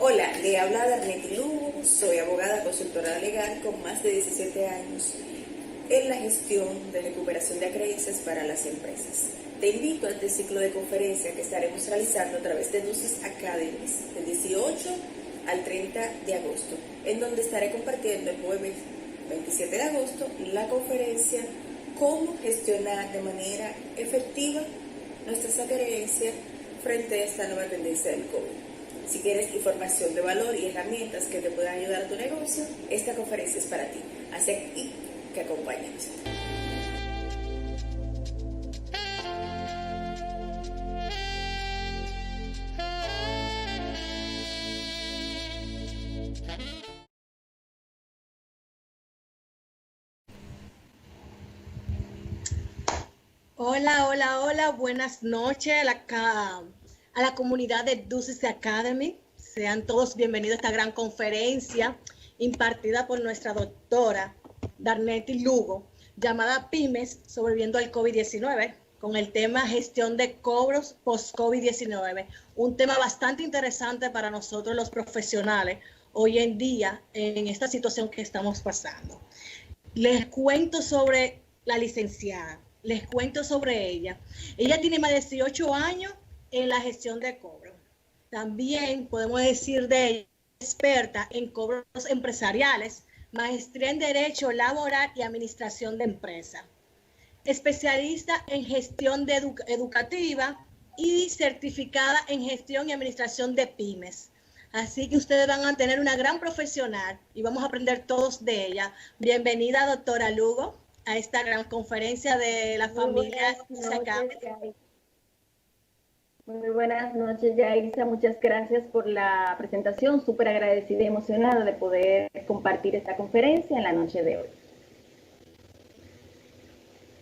Hola, le habla Darneti Lugo, soy abogada consultora legal con más de 17 años en la gestión de recuperación de acreencias para las empresas. Te invito a este ciclo de conferencias que estaremos realizando a través de Ducis Academies del 18 al 30 de agosto, en donde estaré compartiendo el jueves 27 de agosto la conferencia Cómo gestionar de manera efectiva nuestras acreencias frente a esta nueva tendencia del COVID. Si quieres información de valor y herramientas que te puedan ayudar a tu negocio, esta conferencia es para ti. Así que acompáñanos. Hola, hola, hola, buenas noches a la comunidad de Ducis Academy. Sean todos bienvenidos a esta gran conferencia impartida por nuestra doctora Darneti Lugo, llamada Pymes Sobreviviendo al COVID-19, con el tema gestión de cobros post-COVID-19, un tema bastante interesante para nosotros los profesionales hoy en día en esta situación que estamos pasando. Les cuento sobre la licenciada, les cuento sobre ella. Ella tiene más de 18 años en la gestión de cobro. También podemos decir de ella, experta en cobros empresariales, maestría en Derecho Laboral y Administración de Empresa, especialista en gestión educativa y certificada en gestión y administración de pymes. Así que ustedes van a tener una gran profesional y vamos a aprender todos de ella. Bienvenida, doctora Lugo, a esta gran conferencia de la familia Academy. Muy buenas noches, Yaisa. Muchas gracias por la presentación. Súper agradecida y emocionada de poder compartir esta conferencia en la noche de hoy.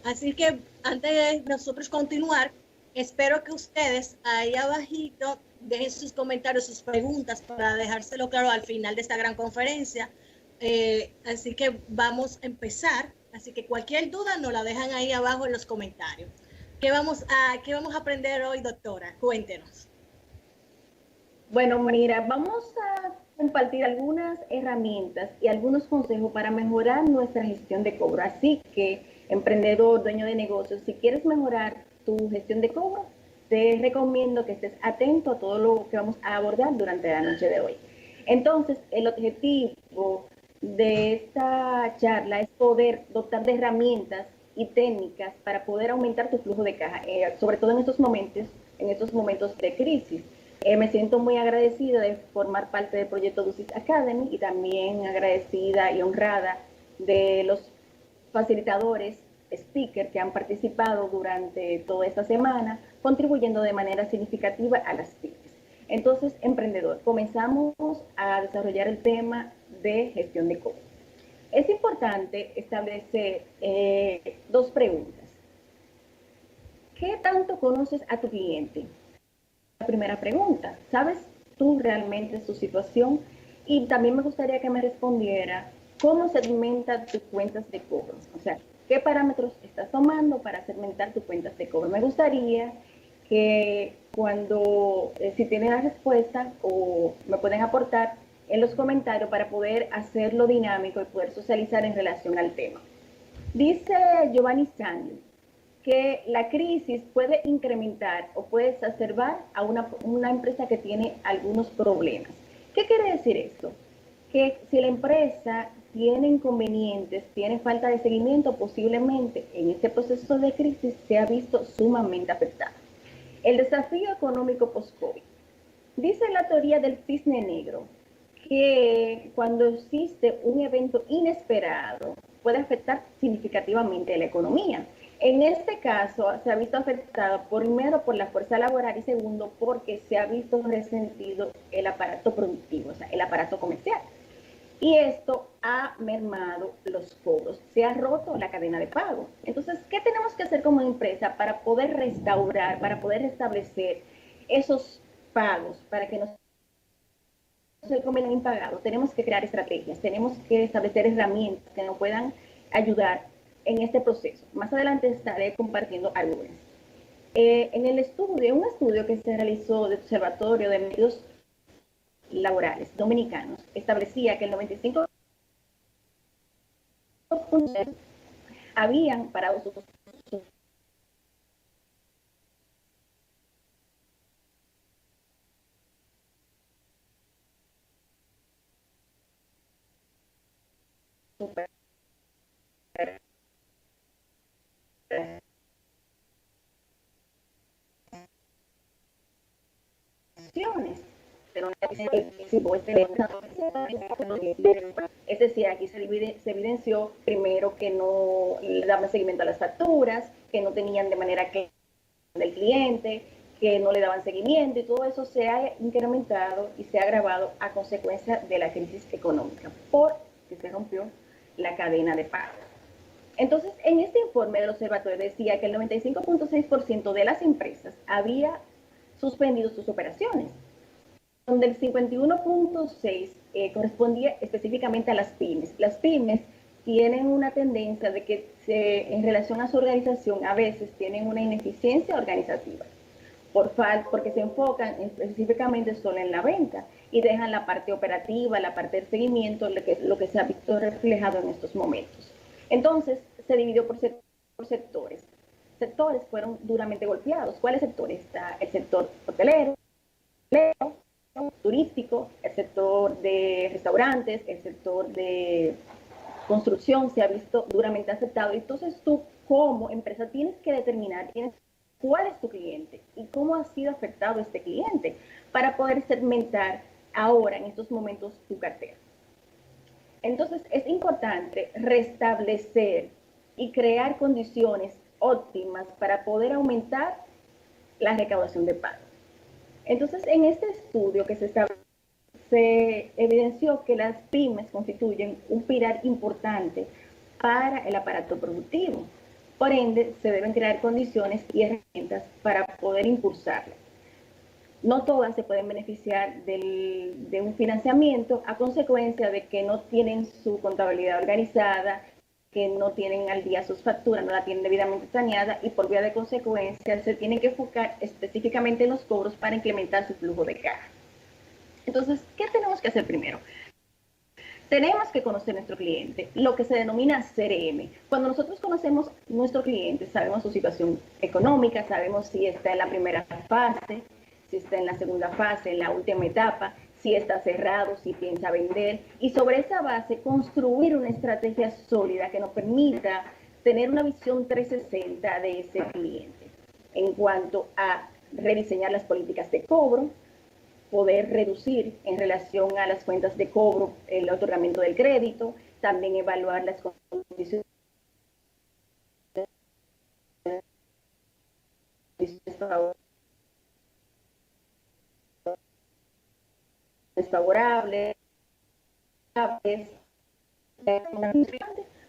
Así que antes de nosotros continuar, espero que ustedes ahí abajito dejen sus comentarios, sus preguntas para dejárselo claro al final de esta gran conferencia. Así que vamos a empezar. Así que cualquier duda nos la dejan ahí abajo en los comentarios. ¿Qué vamos a aprender hoy, doctora? Cuéntenos. Bueno, mira, vamos a compartir algunas herramientas y algunos consejos para mejorar nuestra gestión de cobro. Así que, emprendedor, dueño de negocios, si quieres mejorar tu gestión de cobro, te recomiendo que estés atento a todo lo que vamos a abordar durante la noche de hoy. Entonces, el objetivo de esta charla es poder dotar de herramientas y técnicas para poder aumentar tu flujo de caja, sobre todo en estos momentos de crisis. Me siento muy agradecida de formar parte del proyecto Ducis Academy y también agradecida y honrada de los facilitadores, speakers que han participado durante toda esta semana, contribuyendo de manera significativa a las pymes. Entonces, emprendedor, comenzamos a desarrollar el tema de gestión de cobro. Es importante establecer dos preguntas. ¿Qué tanto conoces a tu cliente? La primera pregunta, ¿sabes tú realmente su situación? Y también me gustaría que me respondiera cómo segmenta tus cuentas de cobro. O sea, ¿qué parámetros estás tomando para segmentar tus cuentas de cobro? Me gustaría que si tienen la respuesta o me pueden aportar en los comentarios para poder hacerlo dinámico y poder socializar en relación al tema. Dice Giovanni Stanley que la crisis puede incrementar o puede exacerbar a una empresa que tiene algunos problemas. ¿Qué quiere decir esto? Que si la empresa tiene inconvenientes, tiene falta de seguimiento, posiblemente en este proceso de crisis se ha visto sumamente afectada. El desafío económico post-COVID. Dice la teoría del cisne negro que cuando existe un evento inesperado puede afectar significativamente la economía. En este caso se ha visto afectado primero por la fuerza laboral y segundo porque se ha visto resentido el aparato productivo, o sea, el aparato comercial. Y esto ha mermado los cobros, se ha roto la cadena de pago. Entonces, ¿qué tenemos que hacer como empresa para poder restaurar, para poder restablecer esos pagos, para que no se comen impagados? Tenemos que crear estrategias, tenemos que establecer herramientas que nos puedan ayudar en este proceso. Más adelante estaré compartiendo algunas. En un estudio que se realizó de Observatorio de Medios laborales dominicanos establecía que el 95% habían parado sus pero es decir, aquí se evidenció primero que no le daban seguimiento a las facturas, que no tenían de manera que del cliente, que no le daban seguimiento, y todo eso se ha incrementado y se ha agravado a consecuencia de la crisis económica, porque se rompió la cadena de pago. Entonces, en este informe del observatorio decía que el 95.6% de las empresas había suspendido sus operaciones, donde el 51.6% correspondía específicamente a las pymes. Las pymes tienen una tendencia de que en relación a su organización a veces tienen una ineficiencia organizativa, porque se enfocan específicamente solo en la venta y dejan la parte operativa, la parte del seguimiento, lo que se ha visto reflejado en estos momentos. Entonces, se dividió por sectores. Sectores fueron duramente golpeados. ¿Cuáles sectores? Está el sector hotelero, turístico, el sector de restaurantes, el sector de construcción se ha visto duramente afectado. Entonces tú como empresa tienes que determinar cuál es tu cliente y cómo ha sido afectado este cliente para poder segmentar ahora en estos momentos tu cartera. Entonces es importante restablecer y crear condiciones óptimas para poder aumentar la recaudación de pago. Entonces, en este estudio que se evidenció que las pymes constituyen un pilar importante para el aparato productivo. Por ende, se deben crear condiciones y herramientas para poder impulsarlas. No todas se pueden beneficiar de un financiamiento a consecuencia de que no tienen su contabilidad organizada, que no tienen al día sus facturas, no la tienen debidamente saneada y por vía de consecuencia se tienen que enfocar específicamente en los cobros para incrementar su flujo de caja. Entonces, ¿qué tenemos que hacer primero? Tenemos que conocer nuestro cliente, lo que se denomina CRM. Cuando nosotros conocemos nuestro cliente, sabemos su situación económica, sabemos si está en la primera fase, si está en la segunda fase, en la última etapa, si está cerrado, si piensa vender, y sobre esa base construir una estrategia sólida que nos permita tener una visión 360 de ese cliente en cuanto a rediseñar las políticas de cobro, poder reducir en relación a las cuentas de cobro el otorgamiento del crédito, también evaluar las condiciones favorables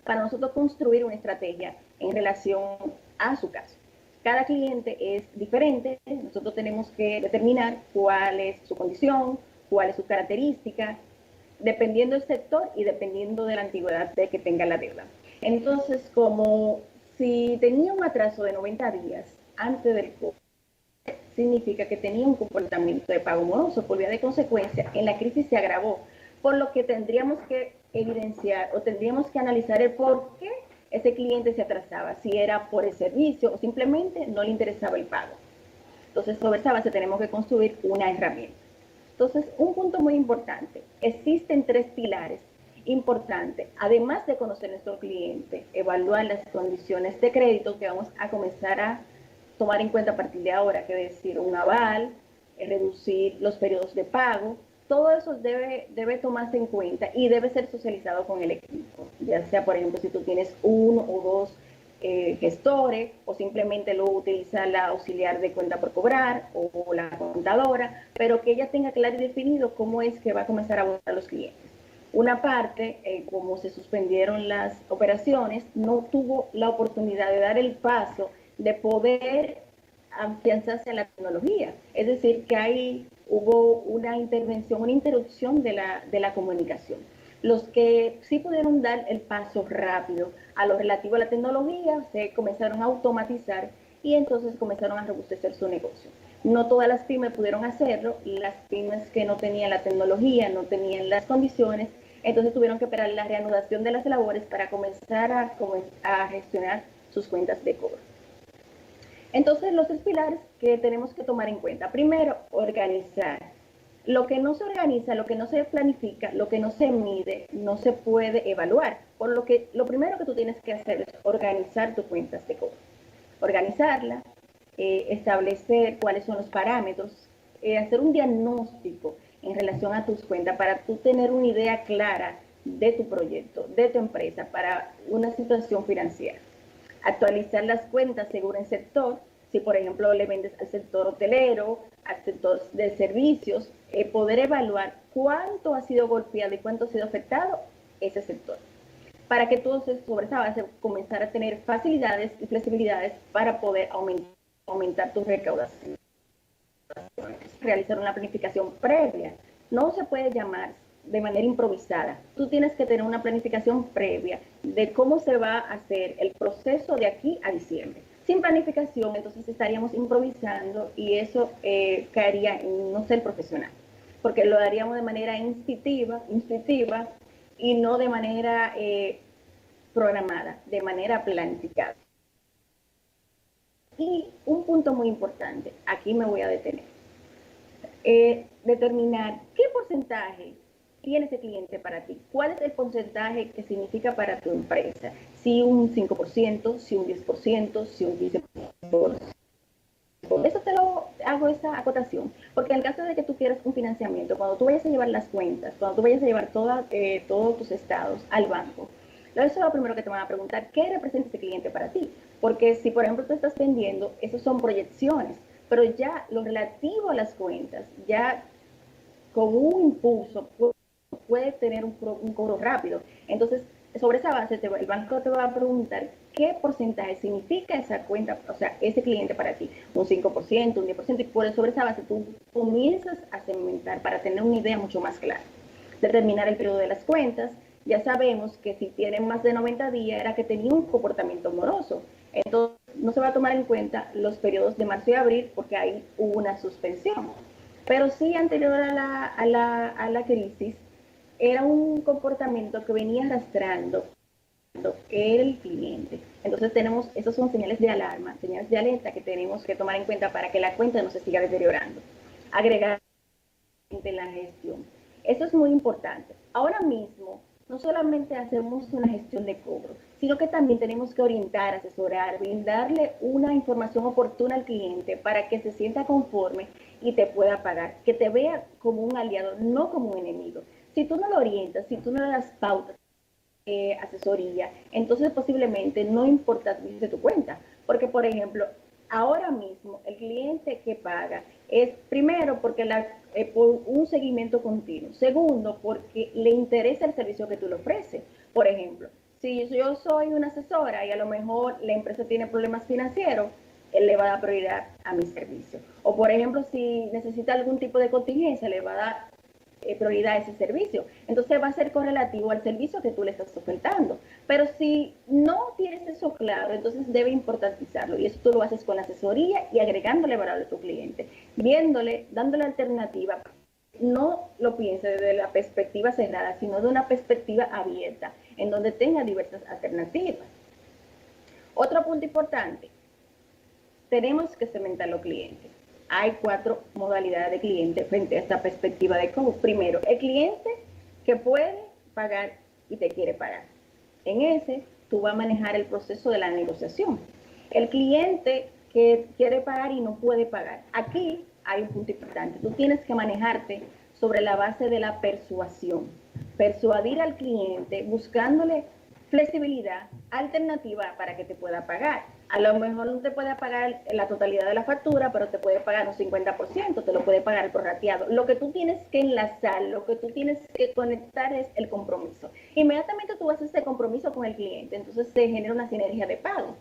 para nosotros construir una estrategia en relación a su caso. Cada cliente es diferente, nosotros tenemos que determinar cuál es su condición, cuál es su característica, dependiendo del sector y dependiendo de la antigüedad de que tenga la deuda. Entonces, como si tenía un atraso de 90 días antes del cobro, significa que tenía un comportamiento de pago moroso. Por vía de consecuencia, en la crisis se agravó, por lo que tendríamos que evidenciar o tendríamos que analizar el por qué ese cliente se atrasaba, si era por el servicio o simplemente no le interesaba el pago. Entonces, sobre esa base tenemos que construir una herramienta. Entonces, un punto muy importante, existen 3 pilares importantes, además de conocer nuestro cliente, evaluar las condiciones de crédito que vamos a comenzar a tomar en cuenta a partir de ahora, que es decir, un aval, reducir los periodos de pago. Todo eso debe tomarse en cuenta y debe ser socializado con el equipo, ya sea, por ejemplo, si tú tienes 1 o 2 gestores o simplemente lo utiliza la auxiliar de cuenta por cobrar o la contadora, pero que ella tenga claro y definido cómo es que va a comenzar a abordar a los clientes. Una parte, como se suspendieron las operaciones, no tuvo la oportunidad de dar el paso de poder afianzarse a la tecnología. Es decir, que hubo una intervención, una interrupción de la comunicación. Los que sí pudieron dar el paso rápido a lo relativo a la tecnología se comenzaron a automatizar y entonces comenzaron a robustecer su negocio. No todas las pymes pudieron hacerlo, las pymes que no tenían la tecnología, no tenían las condiciones, entonces tuvieron que esperar la reanudación de las labores para comenzar a gestionar sus cuentas de cobro. Entonces, los 3 pilares que tenemos que tomar en cuenta. Primero, organizar. Lo que no se organiza, lo que no se planifica, lo que no se mide, no se puede evaluar. Por lo que lo primero que tú tienes que hacer es organizar tus cuentas de cobro. Organizarla, establecer cuáles son los parámetros, hacer un diagnóstico en relación a tus cuentas para tú tener una idea clara de tu proyecto, de tu empresa, para una situación financiera. Actualizar las cuentas según el sector. Si, por ejemplo, le vendes al sector hotelero, al sector de servicios, poder evaluar cuánto ha sido golpeado y cuánto ha sido afectado ese sector, para que tú sobre esa base comenzar a tener facilidades y flexibilidades para poder aumentar tu recaudación. Realizar una planificación previa. No se puede llamar de manera improvisada. Tú tienes que tener una planificación previa de cómo se va a hacer el proceso de aquí a diciembre. Sin planificación, entonces estaríamos improvisando y eso caería en no ser profesional, porque lo haríamos de manera intuitiva y no de manera programada, de manera planificada. Y un punto muy importante, aquí me voy a detener, determinar qué porcentaje tiene ese cliente para ti. ¿Cuál es el porcentaje que significa para tu empresa? Si un 5%, si un 10%, si un 15%. Eso te lo hago esa acotación, porque en el caso de que tú quieras un financiamiento, cuando tú vayas a llevar las cuentas, cuando tú vayas a llevar todos tus estados al banco, eso es lo primero que te van a preguntar, ¿qué representa ese cliente para ti? Porque si, por ejemplo, tú estás vendiendo, esos son proyecciones, pero ya lo relativo a las cuentas, ya con un impulso puede tener un cobro rápido. Entonces, sobre esa base, el banco te va a preguntar qué porcentaje significa esa cuenta, o sea, ese cliente para ti, un 5%, un 10%, y sobre esa base tú comienzas a segmentar para tener una idea mucho más clara. Determinar el periodo de las cuentas. Ya sabemos que si tienen más de 90 días era que tenía un comportamiento moroso. Entonces, no se va a tomar en cuenta los periodos de marzo y abril porque ahí hubo una suspensión. Pero sí, anterior a la crisis, era un comportamiento que venía arrastrando el cliente. Entonces esos son señales de alarma, señales de alerta que tenemos que tomar en cuenta para que la cuenta no se siga deteriorando. Agregar en la gestión. Eso es muy importante. Ahora mismo, no solamente hacemos una gestión de cobro, sino que también tenemos que orientar, asesorar, brindarle una información oportuna al cliente para que se sienta conforme y te pueda pagar, que te vea como un aliado, no como un enemigo. Si tú no lo orientas, si tú no le das pautas, asesoría, entonces posiblemente no importa tu cuenta, porque por ejemplo, ahora mismo el cliente que paga es primero porque por un seguimiento continuo, segundo porque le interesa el servicio que tú le ofreces. Por ejemplo, si yo soy una asesora y a lo mejor la empresa tiene problemas financieros, él le va a dar prioridad a mi servicio. O por ejemplo, si necesita algún tipo de contingencia, le va a dar prioridad a ese servicio. Entonces va a ser correlativo al servicio que tú le estás ofertando. Pero si no tienes eso claro, entonces debe importantizarlo. Y eso tú lo haces con la asesoría y agregándole valor a tu cliente, viéndole, dándole alternativa. No lo pienses desde la perspectiva cerrada, sino de una perspectiva abierta, en donde tenga diversas alternativas. Otro punto importante, tenemos que segmentar los clientes. Hay 4 modalidades de cliente frente a esta perspectiva de cómo. Primero, el cliente que puede pagar y te quiere pagar. En ese, tú vas a manejar el proceso de la negociación. El cliente que quiere pagar y no puede pagar. Aquí hay un punto importante. Tú tienes que manejarte sobre la base de la persuasión. Persuadir al cliente buscándole flexibilidad, alternativa para que te pueda pagar. A lo mejor no te puede pagar la totalidad de la factura, pero te puede pagar un 50%, te lo puede pagar prorrateado. Lo que tú tienes que enlazar, lo que tú tienes que conectar es el compromiso. Inmediatamente tú haces ese compromiso con el cliente, entonces se genera una sinergia de pago.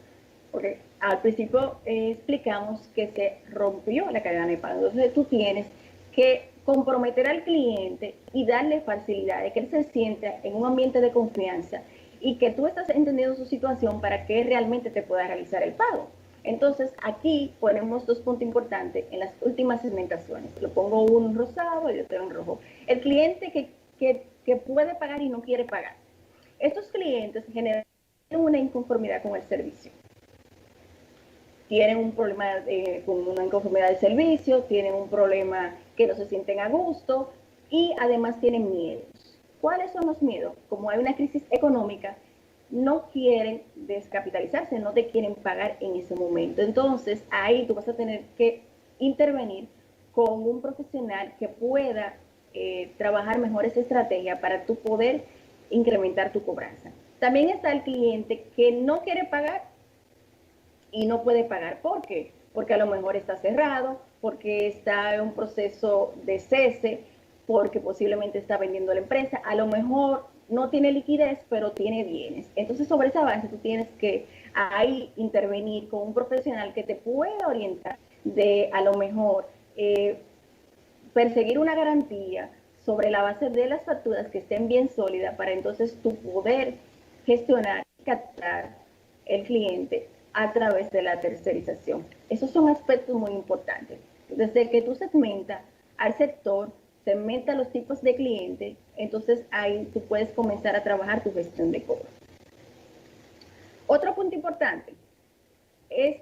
Porque al principio explicamos que se rompió la cadena de pago. Entonces tú tienes que comprometer al cliente y darle facilidad de que él se sienta en un ambiente de confianza y que tú estás entendiendo su situación para que realmente te pueda realizar el pago. Entonces, aquí ponemos dos puntos importantes en las últimas segmentaciones. Lo pongo un rosado y otro en rojo. El cliente que puede pagar y no quiere pagar. Estos clientes generan una inconformidad con el servicio. Tienen un problema con una inconformidad del servicio, tienen un problema que no se sienten a gusto y además tienen miedos. ¿Cuáles son los miedos? Como hay una crisis económica, no quieren descapitalizarse, no te quieren pagar en ese momento. Entonces, ahí tú vas a tener que intervenir con un profesional que pueda trabajar mejores estrategias para tú poder incrementar tu cobranza. También está el cliente que no quiere pagar y no puede pagar. ¿Por qué? Porque a lo mejor está cerrado, porque está en un proceso de cese, porque posiblemente está vendiendo la empresa, a lo mejor no tiene liquidez, pero tiene bienes. Entonces, sobre esa base, tú tienes que ahí intervenir con un profesional que te pueda orientar de a lo mejor perseguir una garantía sobre la base de las facturas que estén bien sólidas para entonces tú poder gestionar y captar el cliente a través de la tercerización. Esos son aspectos muy importantes. Desde que tú segmentas al sector, segmenta los tipos de clientes, entonces ahí tú puedes comenzar a trabajar tu gestión de cobro. Otro punto importante es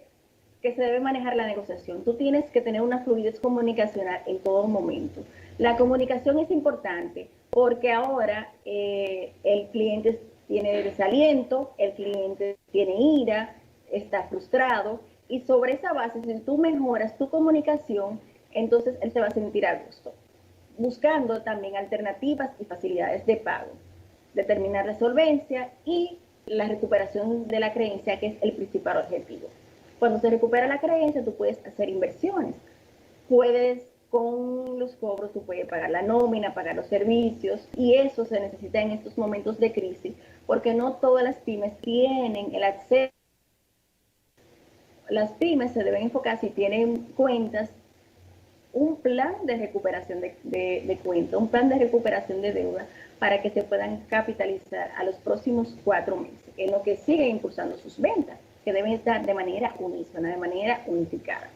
que se debe manejar la negociación. Tú tienes que tener una fluidez comunicacional en todo momento. La comunicación es importante porque ahora el cliente tiene desaliento, el cliente tiene ira, está frustrado y sobre esa base, si tú mejoras tu comunicación, entonces él se va a sentir a gusto. Buscando también alternativas y facilidades de pago, determinar la solvencia y la recuperación de la creencia, que es el principal objetivo. Cuando se recupera la creencia, tú puedes hacer inversiones. Puedes, con los cobros, tú puedes pagar la nómina, pagar los servicios, y eso se necesita en estos momentos de crisis, porque no todas las pymes tienen el acceso. Las pymes se deben enfocar, si tienen cuentas, un plan de recuperación de cuenta, un plan de recuperación de deuda para que se puedan capitalizar a los próximos 4 meses, en lo que sigue impulsando sus ventas, que deben estar de manera unísona, de manera unificada.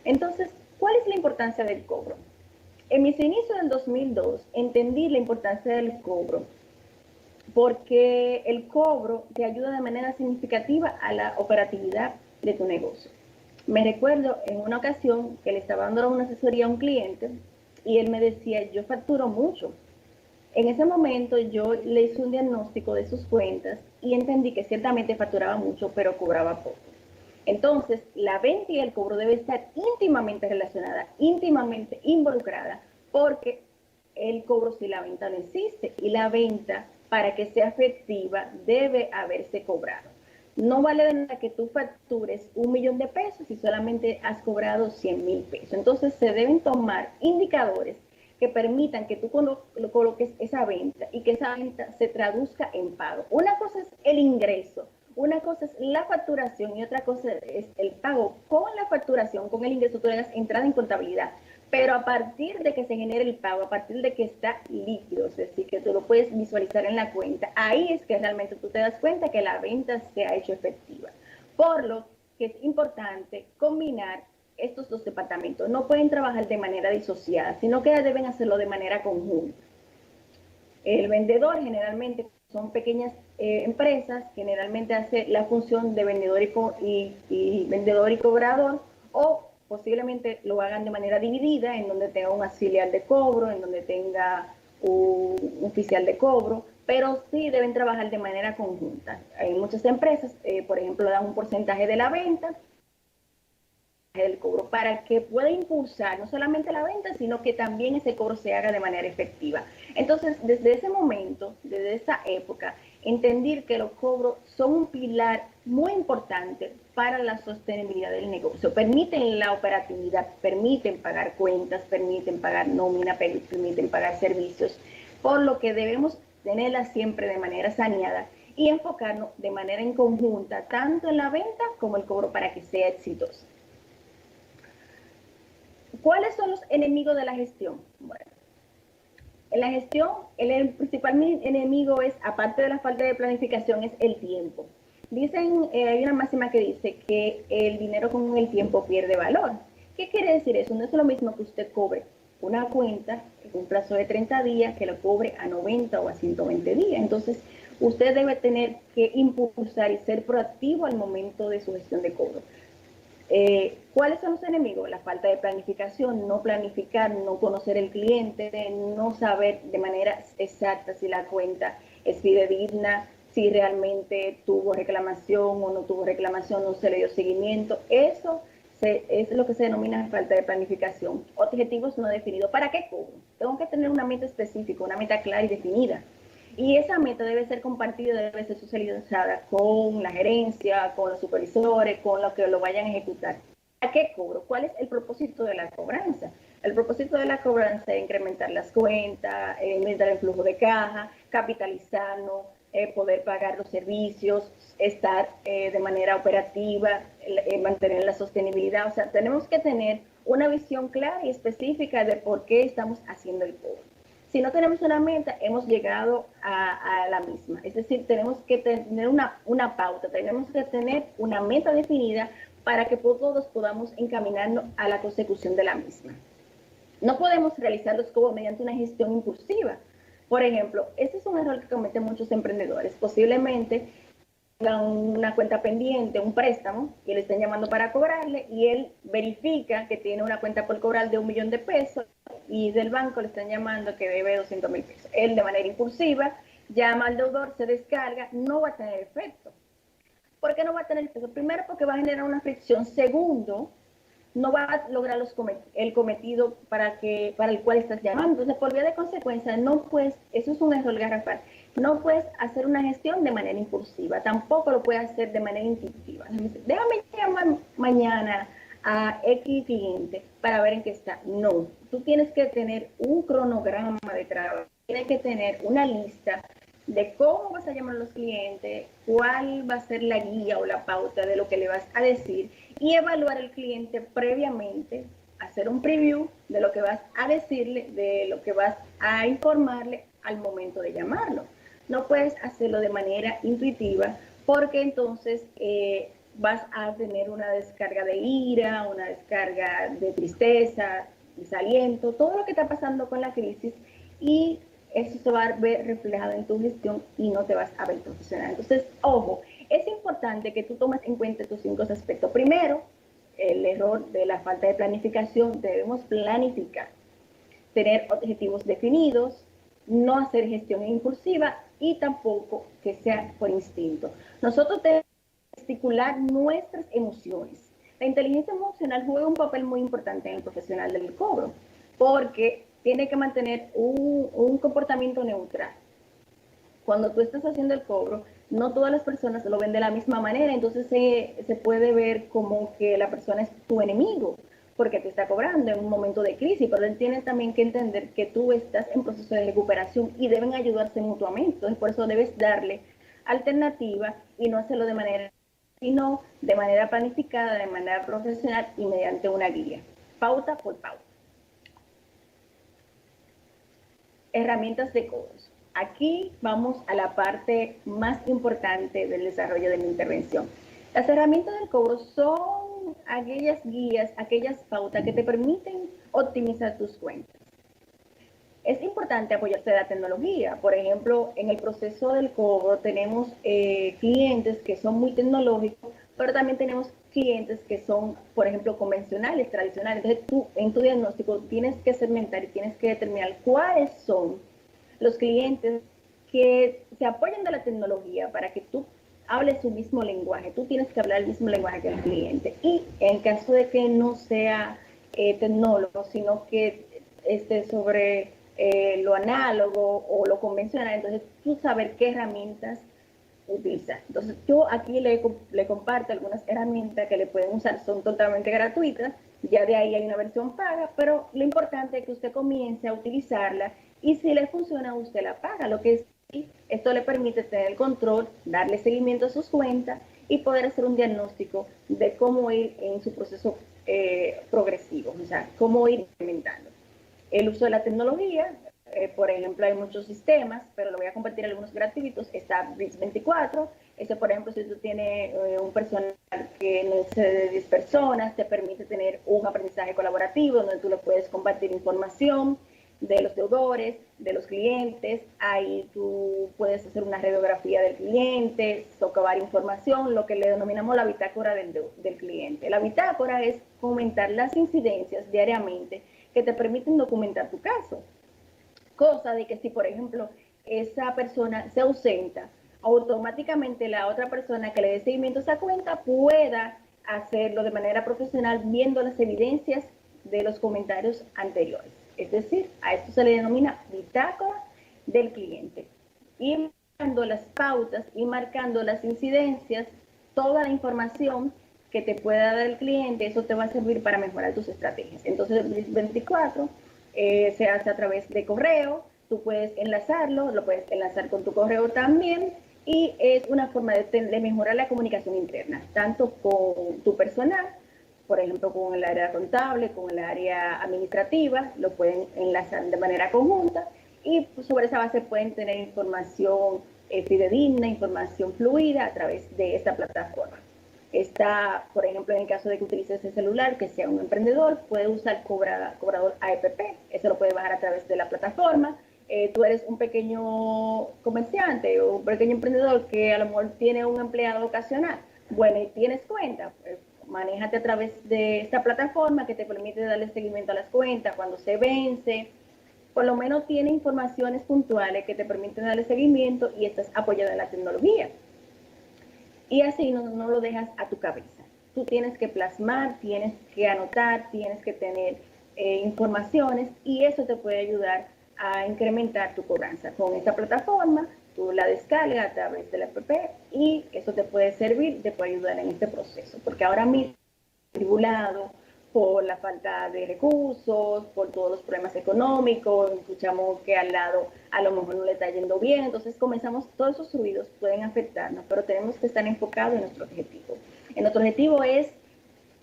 Entonces, ¿cuál es la importancia del cobro? En mis inicios del 2002 entendí la importancia del cobro porque el cobro te ayuda de manera significativa a la operatividad de tu negocio. Me recuerdo en una ocasión que le estaba dando una asesoría a un cliente y él me decía, yo facturo mucho. En ese momento yo le hice un diagnóstico de sus cuentas y entendí que ciertamente facturaba mucho, pero cobraba poco. Entonces, la venta y el cobro debe estar íntimamente relacionada, íntimamente involucrada, porque el cobro si la venta no existe y la venta, para que sea efectiva, debe haberse cobrado. No vale de nada que tú factures 1 millón de pesos y solamente has cobrado 100,000 pesos. Entonces se deben tomar indicadores que permitan que tú coloques esa venta y que esa venta se traduzca en pago. Una cosa es el ingreso, una cosa es la facturación y otra cosa es el pago. Con la facturación, con el ingreso, tú le das entrada en contabilidad. Pero a partir de que se genere el pago, a partir de que está líquido, es decir, que tú lo puedes visualizar en la cuenta, ahí es que realmente tú te das cuenta que la venta se ha hecho efectiva. Por lo que es importante combinar estos dos departamentos. No pueden trabajar de manera disociada, sino que deben hacerlo de manera conjunta. El vendedor generalmente son pequeñas empresas, generalmente hace la función de vendedor y vendedor y cobrador, o posiblemente lo hagan de manera dividida, en donde tenga un auxiliar de cobro, en donde tenga un oficial de cobro, pero sí deben trabajar de manera conjunta. Hay muchas empresas, por ejemplo, dan un porcentaje de la venta, del cobro, para que pueda impulsar no solamente la venta, sino que también ese cobro se haga de manera efectiva. Entonces, desde ese momento, desde esa época, entender que los cobros son un pilar muy importante para la sostenibilidad del negocio. Permiten la operatividad, permiten pagar cuentas, permiten pagar nómina, permiten pagar servicios, por lo que debemos tenerla siempre de manera saneada y enfocarnos de manera en conjunta, tanto en la venta como el cobro, para que sea exitoso. ¿Cuáles son los enemigos de la gestión? Bueno, en la gestión, el principal enemigo es, aparte de la falta de planificación, es el tiempo. Dicen, hay una máxima que dice que el dinero con el tiempo pierde valor. ¿Qué quiere decir eso? No es lo mismo que usted cobre una cuenta en un plazo de 30 días que lo cobre a 90 o a 120 días. Entonces, usted debe tener que impulsar y ser proactivo al momento de su gestión de cobro. ¿Cuáles son los enemigos? La falta de planificación, no planificar, no conocer el cliente, no saber de manera exacta si la cuenta es fidedigna, si realmente tuvo reclamación o no tuvo reclamación, no se le dio seguimiento. Eso es lo que se denomina falta de planificación. Objetivos no definidos. ¿Para qué cobro? Tengo que tener una meta específica, una meta clara y definida. Y esa meta debe ser compartida, debe ser socializada con la gerencia, con los supervisores, con los que lo vayan a ejecutar. ¿A qué cobro? ¿Cuál es el propósito de la cobranza? El propósito de la cobranza es incrementar las cuentas, aumentar el flujo de caja, capitalizarnos, poder pagar los servicios, estar de manera operativa, mantener la sostenibilidad. O sea, tenemos que tener una visión clara y específica de por qué estamos haciendo el cobro. Si no tenemos una meta, hemos llegado a la misma. Es decir, tenemos que tener una pauta, tenemos que tener una meta definida para que todos podamos encaminarnos a la consecución de la misma. No podemos realizar los cobros mediante una gestión impulsiva. Por ejemplo, este es un error que cometen muchos emprendedores. Posiblemente tengan una cuenta pendiente, un préstamo, y le estén llamando para cobrarle, y él verifica que tiene una cuenta por cobrar de 1 millón de pesos, y del banco le están llamando que debe 200,000 pesos. Él de manera impulsiva llama al deudor, se descarga, no va a tener efecto. ¿Por qué no va a tener efecto? Primero, porque va a generar una fricción. Segundo, no va a lograr el cometido para el cual estás llamando. Entonces, por vía de consecuencia, no puedes, eso es un error garrafal, no puedes hacer una gestión de manera impulsiva, tampoco lo puedes hacer de manera intuitiva. Déjame llamar mañana a X cliente para ver en qué está. No, tú tienes que tener un cronograma de trabajo, tienes que tener una lista de cómo vas a llamar a los clientes, cuál va a ser la guía o la pauta de lo que le vas a decir y evaluar al cliente previamente, hacer un preview de lo que vas a decirle, de lo que vas a informarle al momento de llamarlo. No puedes hacerlo de manera intuitiva porque entonces vas a tener una descarga de ira, una descarga de tristeza, desaliento, todo lo que está pasando con la crisis, y eso se va a ver reflejado en tu gestión y no te vas a ver profesional. Entonces, ojo, es importante que tú tomes en cuenta estos 5 aspectos. Primero, el error de la falta de planificación. Debemos planificar, tener objetivos definidos, no hacer gestión impulsiva y tampoco que sea por instinto. Nosotros tenemos que articular nuestras emociones. La inteligencia emocional juega un papel muy importante en el profesional del cobro, porque tiene que mantener un comportamiento neutral. Cuando tú estás haciendo el cobro, no todas las personas lo ven de la misma manera, entonces se puede ver como que la persona es tu enemigo, porque te está cobrando en un momento de crisis, pero él tiene también que entender que tú estás en proceso de recuperación y deben ayudarse mutuamente. Entonces, por eso debes darle alternativa y no hacerlo de manera, sino de manera planificada, de manera profesional y mediante una guía, pauta por pauta. Herramientas de cobros. Aquí vamos a la parte más importante del desarrollo de mi intervención. Las herramientas del cobro son aquellas guías, aquellas pautas que te permiten optimizar tus cuentas. Es importante apoyarse de la tecnología. Por ejemplo, en el proceso del cobro tenemos clientes que son muy tecnológicos, pero también tenemos clientes que son, por ejemplo, convencionales, tradicionales. Entonces, tú en tu diagnóstico tienes que segmentar y tienes que determinar cuáles son los clientes que se apoyan de la tecnología para que tú hables su mismo lenguaje. Tú tienes que hablar el mismo lenguaje que el cliente. Y en caso de que no sea tecnólogo, sino que esté sobre lo análogo o lo convencional, entonces tú saber qué herramientas utilizar. Entonces yo aquí le comparto algunas herramientas que le pueden usar, son totalmente gratuitas, ya de ahí hay una versión paga, pero lo importante es que usted comience a utilizarla y si le funciona usted la paga, lo que es, esto le permite tener el control, darle seguimiento a sus cuentas y poder hacer un diagnóstico de cómo ir en su proceso progresivo, o sea, cómo ir implementando. El uso de la tecnología, por ejemplo, hay muchos sistemas, pero le voy a compartir algunos gratuitos. Está Bridge24, Ese, por ejemplo, si tú tienes un personal que no es de 10 personas, te permite tener un aprendizaje colaborativo donde tú le puedes compartir información de los deudores, de los clientes. Ahí tú puedes hacer una radiografía del cliente, socavar información, lo que le denominamos la bitácora del cliente. La bitácora es comentar las incidencias diariamente que te permiten documentar tu caso. Cosa de que si, por ejemplo, esa persona se ausenta, automáticamente la otra persona que le dé seguimiento a esa cuenta pueda hacerlo de manera profesional viendo las evidencias de los comentarios anteriores. Es decir, a esto se le denomina bitácora del cliente. Y marcando las pautas y marcando las incidencias, toda la información que te pueda dar el cliente, eso te va a servir para mejorar tus estrategias. Entonces, el 24 se hace a través de correo, tú puedes enlazarlo, lo puedes enlazar con tu correo también, y es una forma de mejorar la comunicación interna, tanto con tu personal, por ejemplo, con el área contable, con el área administrativa, lo pueden enlazar de manera conjunta, y sobre esa base pueden tener información fidedigna, información fluida a través de esta plataforma. Está, por ejemplo, en el caso de que utilices el celular, que sea un emprendedor, puede usar cobrador AEPP, eso lo puede bajar a través de la plataforma. Tú eres un pequeño comerciante o un pequeño emprendedor que a lo mejor tiene un empleado ocasional. Bueno, y tienes cuenta, manéjate a través de esta plataforma que te permite darle seguimiento a las cuentas cuando se vence. Por lo menos tiene informaciones puntuales que te permiten darle seguimiento y estás apoyado en la tecnología. Y así no lo dejas a tu cabeza. Tú tienes que plasmar, tienes que anotar, tienes que tener informaciones, y eso te puede ayudar a incrementar tu cobranza. Con esta plataforma, tú la descargas a través de la app y eso te puede servir, te puede ayudar en este proceso. Porque ahora mismo, tribulado por la falta de recursos, por todos los problemas económicos, escuchamos que al lado a lo mejor no le está yendo bien, entonces comenzamos, todos esos ruidos pueden afectarnos, pero tenemos que estar enfocados en nuestro objetivo. Nuestro objetivo es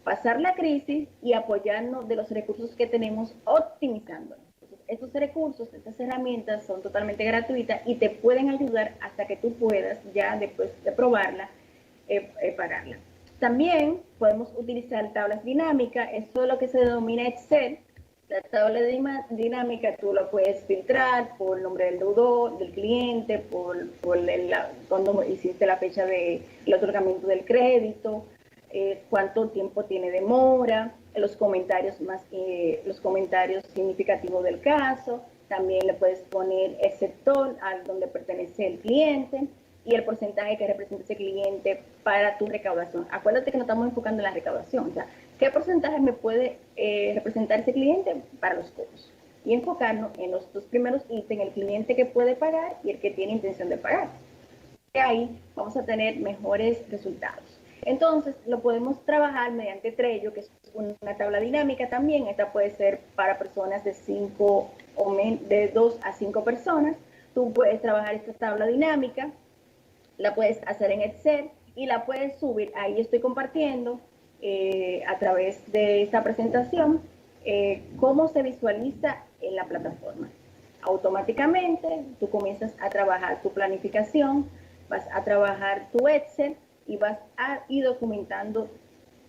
pasar la crisis y apoyarnos de los recursos que tenemos, optimizándolos. Estos recursos, estas herramientas son totalmente gratuitas y te pueden ayudar hasta que tú puedas, ya después de probarla, pagarla. También podemos utilizar tablas dinámicas, eso es lo que se denomina Excel. La tabla dinámica tú la puedes filtrar por el nombre del deudor, del cliente, por cuando hiciste la fecha del otorgamiento del crédito, cuánto tiempo tiene demora, los comentarios significativos del caso. También le puedes poner el sector al donde pertenece el cliente y el porcentaje que representa ese cliente para tu recaudación. Acuérdate que no estamos enfocando en la recaudación, o sea, ¿qué porcentaje me puede representar ese cliente para los cobros? Y enfocarnos en los dos primeros ítems, el cliente que puede pagar y el que tiene intención de pagar. Y ahí vamos a tener mejores resultados. Entonces, lo podemos trabajar mediante Trello, que es una tabla dinámica también. Esta puede ser para personas de 2 a 5 personas. Tú puedes trabajar esta tabla dinámica, la puedes hacer en Excel y la puedes subir. Ahí estoy compartiendo a través de esta presentación cómo se visualiza en la plataforma. Automáticamente tú comienzas a trabajar tu planificación, vas a trabajar tu Excel y vas a ir documentando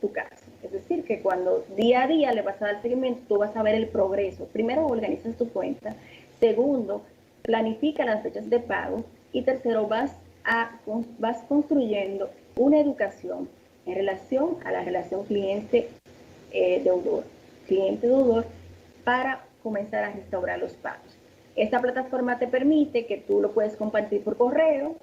tu caso. Es decir, que cuando día a día le vas a dar seguimiento, tú vas a ver el progreso. Primero, organizas tu cuenta. Segundo, planifica las fechas de pago. Y tercero, vas construyendo una educación en relación a la relación cliente-deudor. Cliente-deudor para comenzar a restaurar los pagos. Esta plataforma te permite que tú lo puedes compartir por correo.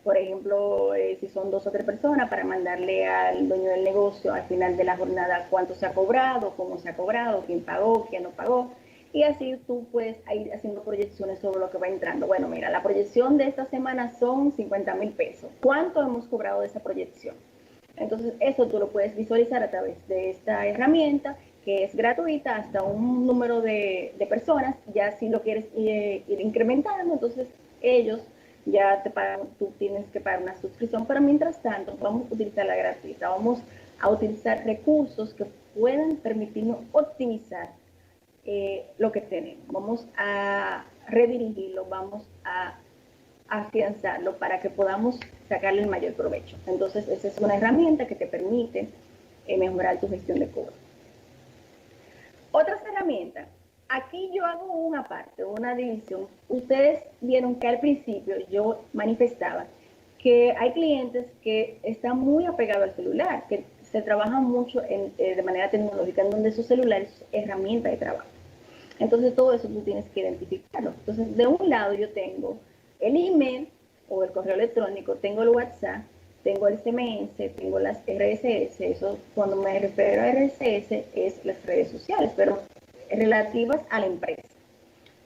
Por ejemplo, si son 2 o 3 personas, para mandarle al dueño del negocio al final de la jornada cuánto se ha cobrado, cómo se ha cobrado, quién pagó, quién no pagó. Y así tú puedes ir haciendo proyecciones sobre lo que va entrando. Bueno, mira, la proyección de esta semana son 50,000 pesos. ¿Cuánto hemos cobrado de esa proyección? Entonces, eso tú lo puedes visualizar a través de esta herramienta, que es gratuita hasta un número de personas. Ya si lo quieres ir incrementando, entonces ellos ya te pagan, tú tienes que pagar una suscripción, pero mientras tanto vamos a utilizar la gratuita, vamos a utilizar recursos que puedan permitirnos optimizar lo que tenemos, vamos a redirigirlo, vamos a afianzarlo para que podamos sacarle el mayor provecho. Entonces, esa es una herramienta que te permite mejorar tu gestión de cobro. Otras herramientas. Aquí yo hago una parte, una división. Ustedes vieron que al principio yo manifestaba que hay clientes que están muy apegados al celular, que se trabaja mucho de manera tecnológica, en donde su celular es herramienta de trabajo. Entonces todo eso tú tienes que identificarlo. Entonces de un lado yo tengo el email o el correo electrónico, tengo el WhatsApp, tengo el CMS, tengo las RSS. Eso, cuando me refiero a RSS, es las redes sociales, pero relativas a la empresa,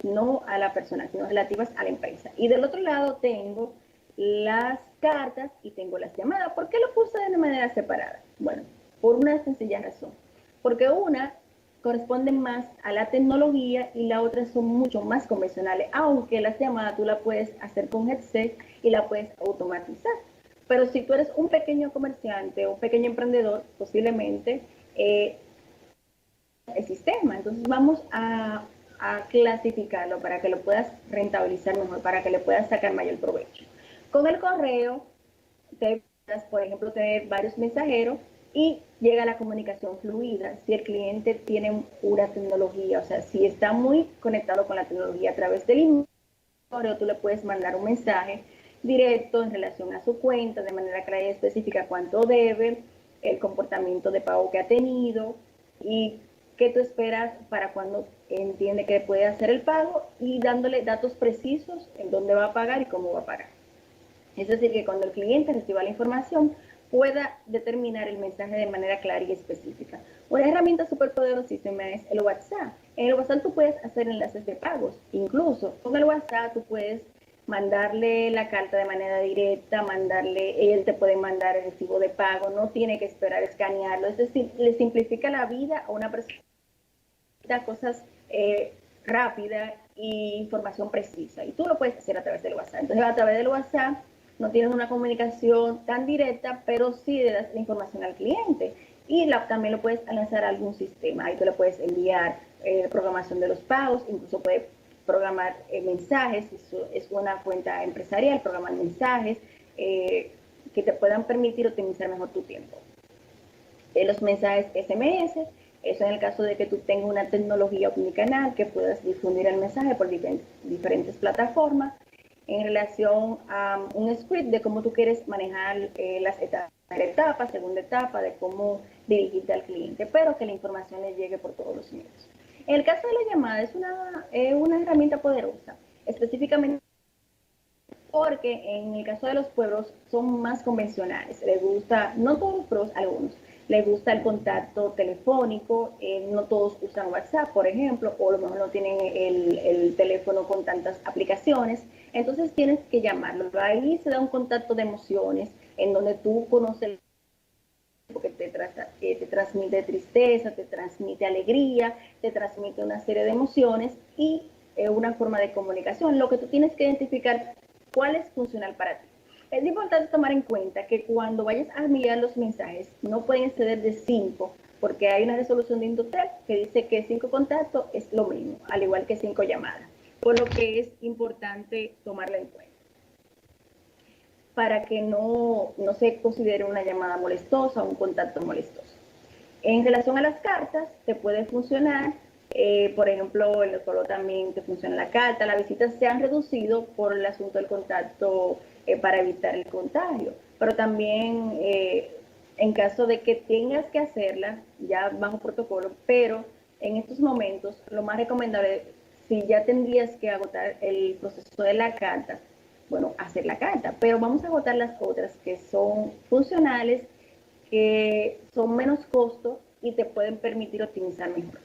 no a la persona, sino relativas a la empresa. Y del otro lado tengo las cartas y tengo las llamadas. ¿Por qué lo puse de manera separada? Bueno, por una sencilla razón. Porque una corresponde más a la tecnología y la otra son mucho más convencionales, aunque las llamadas tú las puedes hacer con headset y la puedes automatizar. Pero si tú eres un pequeño comerciante o un pequeño emprendedor, posiblemente el sistema. Entonces vamos a clasificarlo para que lo puedas rentabilizar mejor, para que le puedas sacar mayor provecho. Con el correo, te puedes, por ejemplo, tener varios mensajeros y llega la comunicación fluida. Si el cliente tiene una tecnología, o sea, si está muy conectado con la tecnología a través del correo, tú le puedes mandar un mensaje directo en relación a su cuenta, de manera clara y específica cuánto debe, el comportamiento de pago que ha tenido y qué tú esperas para cuando entiende que puede hacer el pago y dándole datos precisos en dónde va a pagar y cómo va a pagar. Es decir, que cuando el cliente reciba la información pueda determinar el mensaje de manera clara y específica. Una herramienta súper poderosísima es el WhatsApp. En el WhatsApp tú puedes hacer enlaces de pagos. Incluso con el WhatsApp tú puedes mandarle la carta de manera directa, él te puede mandar el recibo de pago, no tiene que esperar a escanearlo. Es decir, le simplifica la vida a una persona, cosas rápidas e información precisa. Y tú lo puedes hacer a través del WhatsApp. Entonces, a través del WhatsApp no tienes una comunicación tan directa, pero sí le das la información al cliente. Y también lo puedes lanzar a algún sistema. Ahí tú le puedes enviar programación de los pagos, incluso puedes programar mensajes. Eso es una cuenta empresarial, programar mensajes que te puedan permitir optimizar mejor tu tiempo. Los mensajes SMS, eso en el caso de que tú tengas una tecnología omnicanal, que puedas difundir el mensaje por diferentes plataformas en relación a un script de cómo tú quieres manejar las etapas, segunda etapa, de cómo dirigirte al cliente, pero que la información le llegue por todos los medios. En el caso de la llamada es una herramienta poderosa, específicamente porque en el caso de los pueblos son más convencionales. Les gusta, no todos los pueblos, algunos, les gusta el contacto telefónico, no todos usan WhatsApp, por ejemplo, o a lo mejor no tienen el teléfono con tantas aplicaciones, entonces tienes que llamarlo. Ahí se da un contacto de emociones, en donde tú conoces, porque te transmite tristeza, te transmite alegría, te transmite una serie de emociones y una forma de comunicación. Lo que tú tienes que identificar cuál es funcional para ti. Es importante tomar en cuenta que cuando vayas a enviar los mensajes no pueden exceder de 5, porque hay una resolución de Indotel que dice que 5 contactos es lo mismo, al igual que 5 llamadas, por lo que es importante tomarla en cuenta para que no se considere una llamada molestosa o un contacto molestoso. En relación a las cartas, te puede funcionar, por ejemplo, en el pueblo también te funciona la carta. Las visitas se han reducido por el asunto del contacto para evitar el contagio, pero también en caso de que tengas que hacerla, ya bajo protocolo, pero en estos momentos lo más recomendable, si ya tendrías que agotar el proceso de la carta, bueno, hacer la carta, pero vamos a agotar las otras que son funcionales, que son menos costo y te pueden permitir optimizar mejor.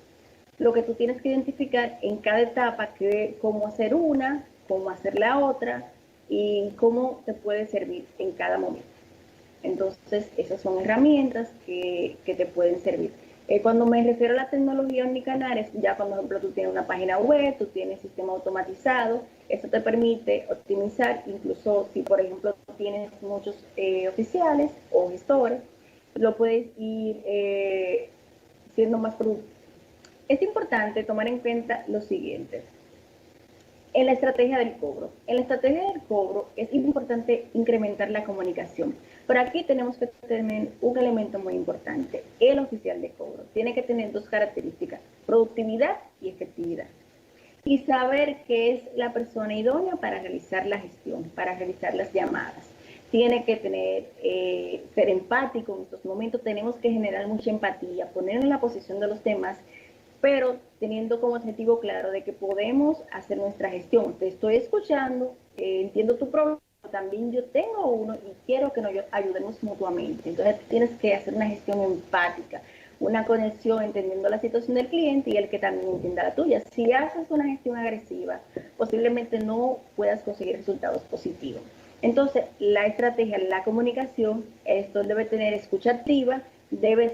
Lo que tú tienes que identificar en cada etapa, cómo hacer una, cómo hacer la otra y cómo te puede servir en cada momento. Entonces, esas son herramientas que te pueden servir. Cuando me refiero a la tecnología omnicanal, es ya cuando, por ejemplo, tú tienes una página web, tú tienes sistema automatizado, eso te permite optimizar, incluso si, por ejemplo, tienes muchos oficiales o gestores, lo puedes ir siendo más productivo. Es importante tomar en cuenta lo siguiente. En la estrategia del cobro. En la estrategia del cobro, es importante incrementar la comunicación. Pero aquí tenemos que tener un elemento muy importante. El oficial de cobro tiene que tener dos características: productividad y efectividad. Y saber que es la persona idónea para realizar la gestión, para realizar las llamadas. Tiene que tener, ser empático en estos momentos. Tenemos que generar mucha empatía, poner en la posición de los demás, pero teniendo como objetivo claro de que podemos hacer nuestra gestión. Te estoy escuchando, entiendo tu problema, también yo tengo uno y quiero que nos ayudemos mutuamente. Entonces tienes que hacer una gestión empática, una conexión entendiendo la situación del cliente y el que también entienda la tuya. Si haces una gestión agresiva, posiblemente no puedas conseguir resultados positivos. Entonces, la estrategia, la comunicación, esto debe tener escucha activa, debe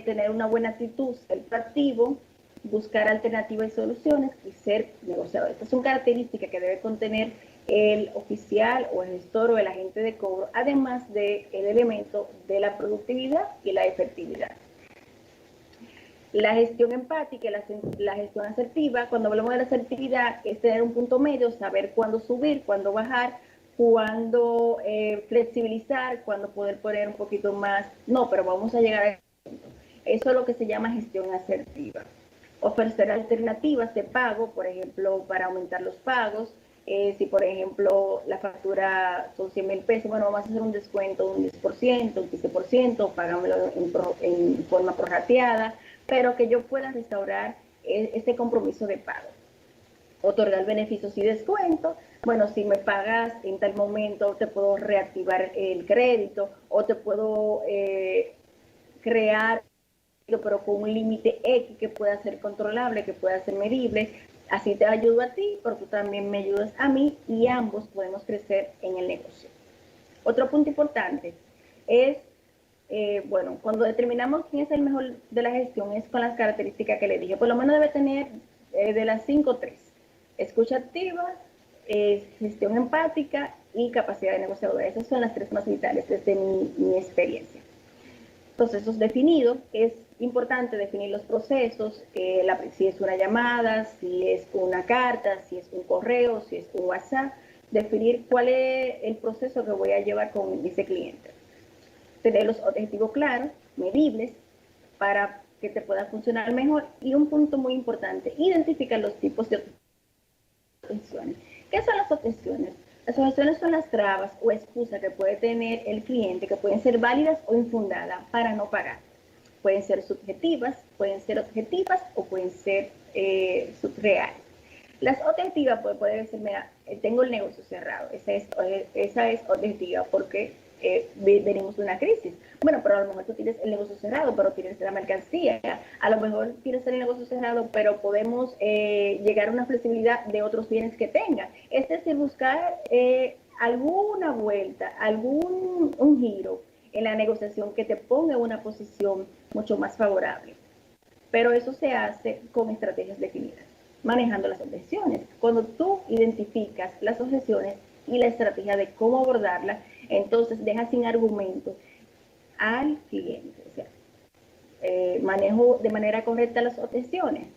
tener una buena actitud, ser proactivo, buscar alternativas y soluciones y ser negociador. Estas son características que debe contener el oficial o el gestor o el agente de cobro, además del elemento de la productividad y la efectividad. La gestión empática y la gestión asertiva, cuando hablamos de la asertividad, es tener un punto medio, saber cuándo subir, cuándo bajar, cuándo flexibilizar, cuándo poder poner un poquito más. No, pero vamos a llegar a eso, es lo que se llama gestión asertiva. Ofrecer alternativas de pago, por ejemplo, para aumentar los pagos. Si, por ejemplo, la factura son 100 mil pesos, bueno, vamos a hacer un descuento de un 10%, un 15%, págamelo en forma prorrateada, pero que yo pueda restaurar este compromiso de pago. Otorgar beneficios y descuentos. Bueno, si me pagas en tal momento, te puedo reactivar el crédito o te puedo crear, pero con un límite X que pueda ser controlable, que pueda ser medible. Así te ayudo a ti, pero tú también me ayudas a mí y ambos podemos crecer en el negocio. Otro punto importante es, bueno, cuando determinamos quién es el mejor de la gestión es con las características que le dije. Por lo menos debe tener de las 5, 3. Escucha activa, gestión empática y capacidad de negociadora. Esas son las 3 más vitales desde mi experiencia. Procesos definidos, es importante definir los procesos, si es una llamada, si es una carta, si es un correo, si es un WhatsApp, definir cuál es el proceso que voy a llevar con ese cliente. Tener los objetivos claros, medibles, para que te pueda funcionar mejor. Y un punto muy importante, identificar los tipos de objeciones. ¿Qué son las objeciones? Las objeciones son las trabas o excusas que puede tener el cliente, que pueden ser válidas o infundadas para no pagar. Pueden ser subjetivas, pueden ser objetivas o pueden ser subreales. Las objetivas pueden ser, mira, tengo el negocio cerrado. Esa es objetiva porque venimos de una crisis. Bueno, pero a lo mejor tú tienes el negocio cerrado, pero tienes la mercancía. A lo mejor tienes el negocio cerrado, pero podemos llegar a una flexibilidad de otros bienes que tenga. Es decir, buscar alguna vuelta, un giro en la negociación que te ponga en una posición mucho más favorable. Pero eso se hace con estrategias definidas, manejando las objeciones. Cuando tú identificas las objeciones y la estrategia de cómo abordarlas, entonces dejas sin argumento al cliente. O sea, manejo de manera correcta las objeciones.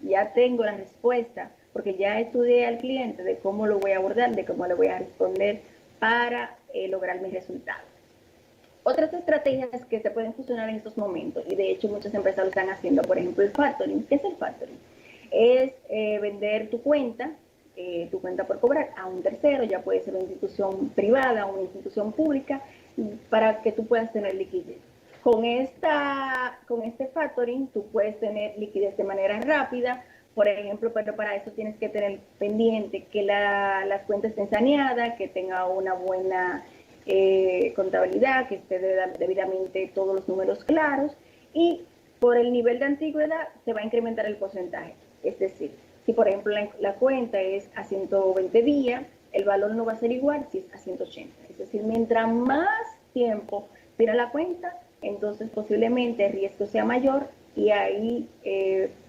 Ya tengo la respuesta, porque ya estudié al cliente de cómo lo voy a abordar, de cómo le voy a responder para lograr mis resultados. Otras estrategias que se pueden funcionar en estos momentos, y de hecho muchas empresas lo están haciendo, por ejemplo el factoring. ¿Qué es el factoring? Es vender tu cuenta por cobrar a un tercero, ya puede ser una institución privada o una institución pública, para que tú puedas tener liquidez. Con este factoring tú puedes tener liquidez de manera rápida, por ejemplo, pero para eso tienes que tener pendiente que las cuentas estén saneadas, que tenga una buena contabilidad, que esté debidamente todos los números claros, y por el nivel de antigüedad se va a incrementar el porcentaje. Es decir, si por ejemplo la cuenta es a 120 días, el valor no va a ser igual si es a 180. Es decir, mientras más tiempo tiene la cuenta, entonces posiblemente el riesgo sea mayor y ahí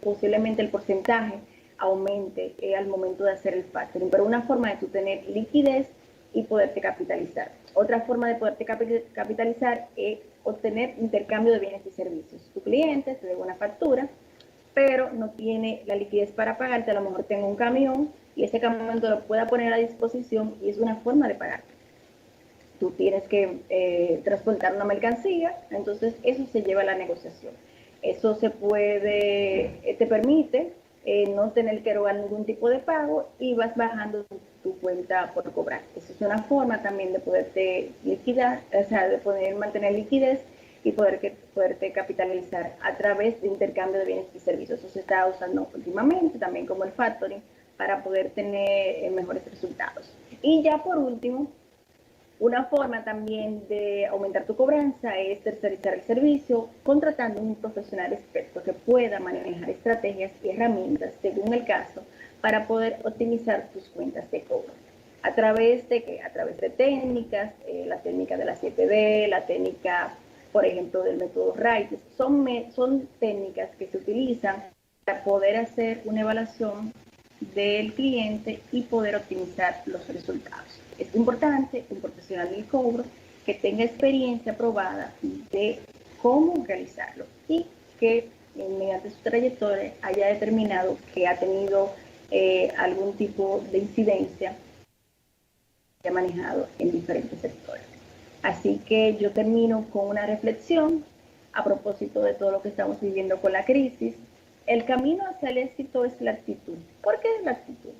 posiblemente el porcentaje aumente al momento de hacer el factoring. Pero una forma de tú tener liquidez y poderte capitalizar. Otra forma de poderte capitalizar es obtener intercambio de bienes y servicios. Tu cliente te debe una factura, pero no tiene la liquidez para pagarte. A lo mejor tengo un camión y ese campamento lo pueda poner a disposición y es una forma de pagar. Tú tienes que transportar una mercancía, entonces eso se lleva a la negociación. Eso te permite no tener que erogar ningún tipo de pago y vas bajando tu cuenta por cobrar. Esa es una forma también de poderte liquidar, o sea, de poder mantener liquidez y poderte capitalizar a través de intercambio de bienes y servicios. Eso se está usando últimamente también como el factoring para poder tener mejores resultados. Y ya por último, una forma también de aumentar tu cobranza es tercerizar el servicio, contratando un profesional experto que pueda manejar estrategias y herramientas, según el caso, para poder optimizar tus cuentas de cobro. ¿A través de qué? A través de técnicas, la técnica de la 7D, la técnica, por ejemplo, del método Wright. Son técnicas que se utilizan para poder hacer una evaluación del cliente y poder optimizar los resultados. Es importante un profesional del cobro que tenga experiencia probada de cómo realizarlo y que mediante su trayectoria haya determinado que ha tenido algún tipo de incidencia que ha manejado en diferentes sectores. Así que yo termino con una reflexión a propósito de todo lo que estamos viviendo con la crisis. El camino hacia el éxito es la actitud. ¿Por qué es la actitud?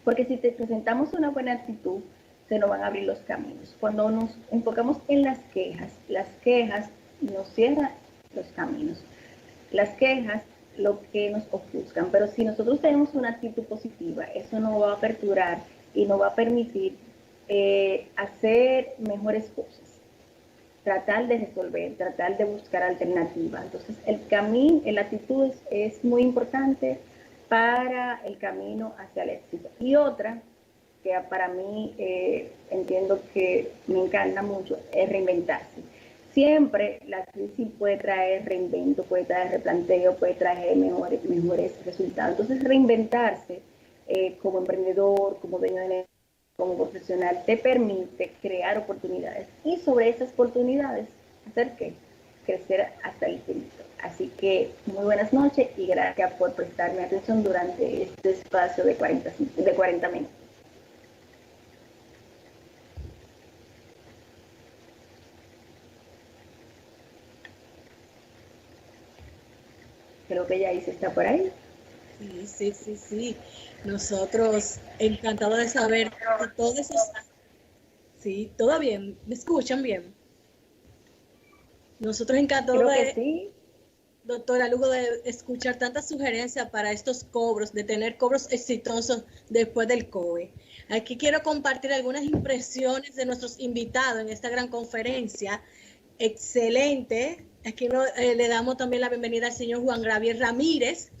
Porque si te presentamos una buena actitud, se nos van a abrir los caminos. Cuando nos enfocamos en las quejas nos cierran los caminos. Las quejas lo que nos ofuscan, pero si nosotros tenemos una actitud positiva, eso nos va a aperturar y nos va a permitir hacer mejores cosas, tratar de resolver, tratar de buscar alternativas. Entonces, la actitud es muy importante para el camino hacia el éxito. Y otra, que para mí entiendo que me encanta mucho, es reinventarse. Siempre la crisis puede traer reinvento, puede traer replanteo, puede traer mejores resultados. Entonces, reinventarse como emprendedor, como dueño de negocio, como profesional, te permite crear oportunidades. Y sobre esas oportunidades, ¿hacer qué? Crecer hasta el infinito. Así que muy buenas noches y gracias por prestarme atención durante este espacio de 40 minutos. Creo que Yaís está por ahí. Sí. Nosotros encantados de saber que todos esos... Sí, todo bien. ¿Me escuchan bien? Nosotros encantados sí. Doctora Lugo, de escuchar tantas sugerencias para estos cobros, de tener cobros exitosos después del COVID. Aquí quiero compartir algunas impresiones de nuestros invitados en esta gran conferencia. Excelente. Aquí le damos también la bienvenida al señor Juan Gabriel Ramírez.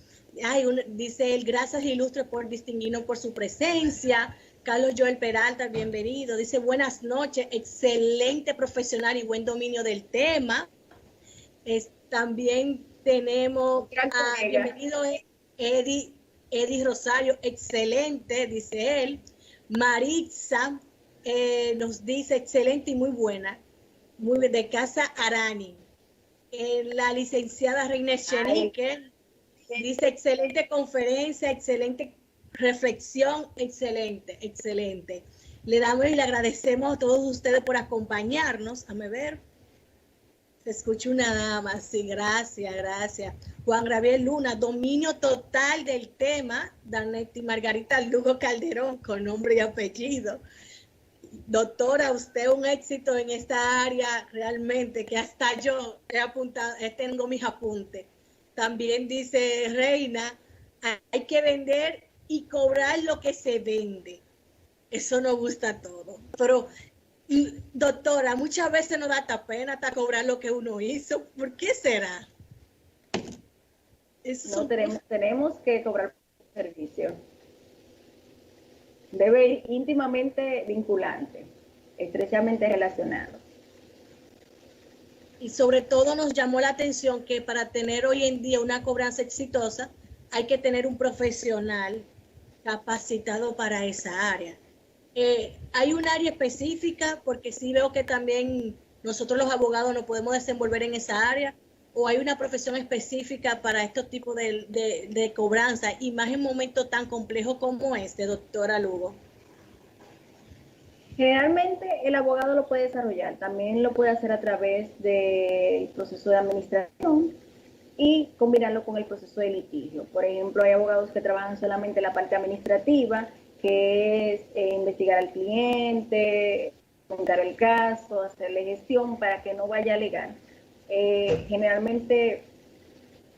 Dice él, gracias ilustre por distinguirnos por su presencia. Carlos Joel Peralta, bienvenido. Dice, buenas noches, excelente profesional y buen dominio del tema. También tenemos bienvenido Eddie Rosario, excelente, dice él. Maritza nos dice, excelente y muy buena. Muy bien, de Casa Arani. La licenciada Reina Chenique dice, excelente conferencia, excelente reflexión, excelente. Le damos y le agradecemos a todos ustedes por acompañarnos. Déjame ver. Se escucha una dama, sí, gracias. Juan Gabriel Luna, dominio total del tema. Danetti Margarita Lugo Calderón, con nombre y apellido. Doctora, usted un éxito en esta área realmente, que hasta yo he apuntado, tengo mis apuntes. También dice Reina, hay que vender y cobrar lo que se vende. Eso nos gusta a todos. Pero, doctora, muchas veces nos da hasta pena hasta cobrar lo que uno hizo. ¿Por qué será? No tenemos que cobrar por servicio. Debe ir íntimamente vinculante, estrechamente relacionado. Y sobre todo nos llamó la atención que para tener hoy en día una cobranza exitosa hay que tener un profesional capacitado para esa área. Hay un área específica, porque sí veo que también nosotros los abogados nos podemos desenvolver en esa área. o hay una profesión específica para estos tipos de cobranza y más en un momento tan complejo como este, doctora Lugo? Generalmente el abogado lo puede desarrollar, también lo puede hacer a través del proceso de administración y combinarlo con el proceso de litigio. Por ejemplo, hay abogados que trabajan solamente la parte administrativa, que es investigar al cliente, contar el caso, hacerle gestión para que no vaya a alegar. Generalmente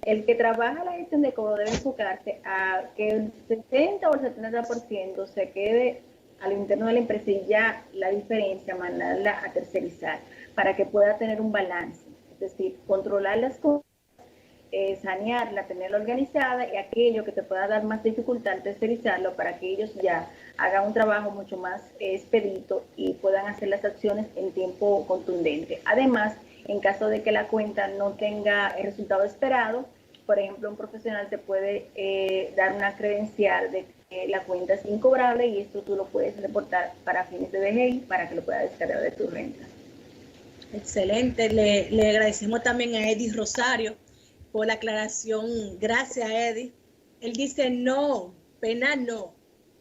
el que trabaja la gestión de cobro debe enfocarse a que el 60 o el 70% se quede al interno de la empresa y ya la diferencia mandarla a tercerizar para que pueda tener un balance, es decir, controlar las cosas, sanearla, tenerla organizada y aquello que te pueda dar más dificultad, tercerizarlo para que ellos ya hagan un trabajo mucho más expedito y puedan hacer las acciones en tiempo contundente. Además, en caso de que la cuenta no tenga el resultado esperado, por ejemplo, un profesional te puede dar una credencial de que la cuenta es incobrable y esto tú lo puedes reportar para fines de DGI para que lo puedas descargar de tu renta. Excelente. Le agradecemos también a Eddie Rosario por la aclaración. Gracias, Eddie. Él dice no, pena no.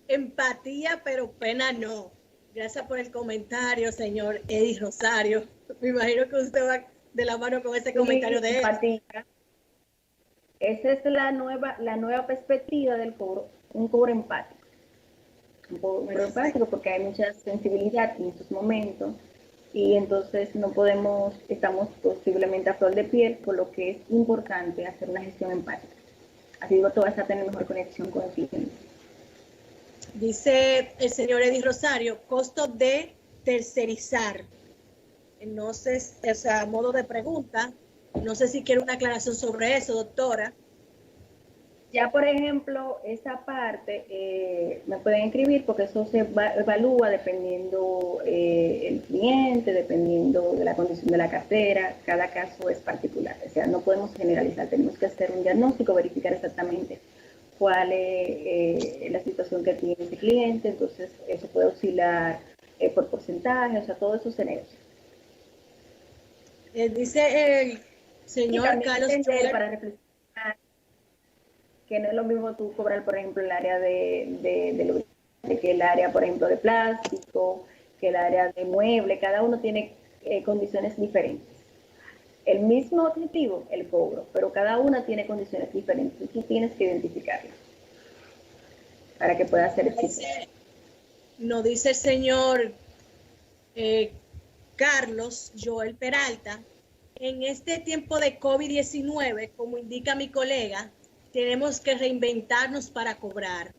Empatía, pero pena no. Gracias por el comentario, señor Eddie Rosario. Me imagino que usted va de la mano con ese comentario de empatía. Esa es la nueva perspectiva del cobro, un cobro empático. Un cobro empático porque hay mucha sensibilidad en estos momentos y entonces estamos posiblemente a flor de piel, por lo que es importante hacer una gestión empática. Así tú vas a tener mejor conexión con el cliente. Dice el señor Eddie Rosario, costo de tercerizar. No sé, o sea, modo de pregunta, no sé si quiere una aclaración sobre eso, doctora. Ya, por ejemplo, esa parte me pueden escribir porque eso se evalúa dependiendo el cliente, dependiendo de la condición de la cartera. Cada caso es particular, o sea, no podemos generalizar, tenemos que hacer un diagnóstico, verificar exactamente cuál es la situación que tiene ese cliente, entonces eso puede oscilar por porcentaje, o sea, todo eso se negocia. Dice el señor Carlos Joel, para reflexionar que no es lo mismo tú cobrar, por ejemplo, el área de que el área, por ejemplo, de plástico, que el área de mueble, cada uno tiene condiciones diferentes. El mismo objetivo, el cobro, pero cada una tiene condiciones diferentes y tú tienes que identificarlas para que pueda ser exitoso. Nos dice el señor Carlos Joel Peralta, en este tiempo de COVID-19, como indica mi colega, tenemos que reinventarnos para cobrar.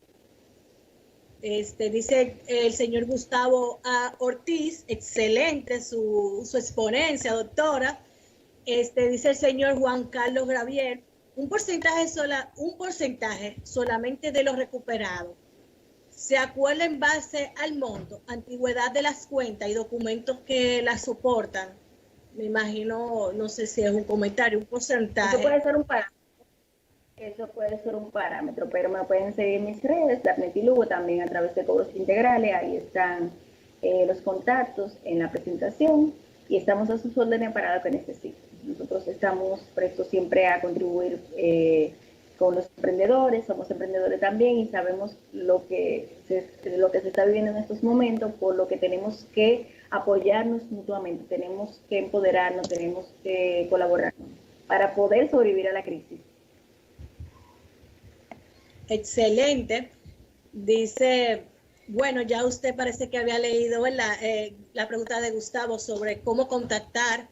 Dice el señor Gustavo Ortiz, excelente su exponencia, doctora. Dice el señor Juan Carlos Gravier, un porcentaje solamente de lo recuperado. Se acuerda en base al monto, antigüedad de las cuentas y documentos que las soportan. Me imagino, no sé si es un comentario, un porcentaje. Eso puede ser un parámetro, pero me pueden seguir en mis redes, Darnet y Lugo, también a través de Cobros Integrales. Ahí están los contactos en la presentación y estamos a sus órdenes para lo que necesiten. Nosotros estamos prestos siempre a contribuir con los emprendedores, somos emprendedores también y sabemos lo que se está viviendo en estos momentos, por lo que tenemos que apoyarnos mutuamente, tenemos que empoderarnos, tenemos que colaborar para poder sobrevivir a la crisis. Excelente. Dice, bueno, ya usted parece que había leído la pregunta de Gustavo sobre cómo contactar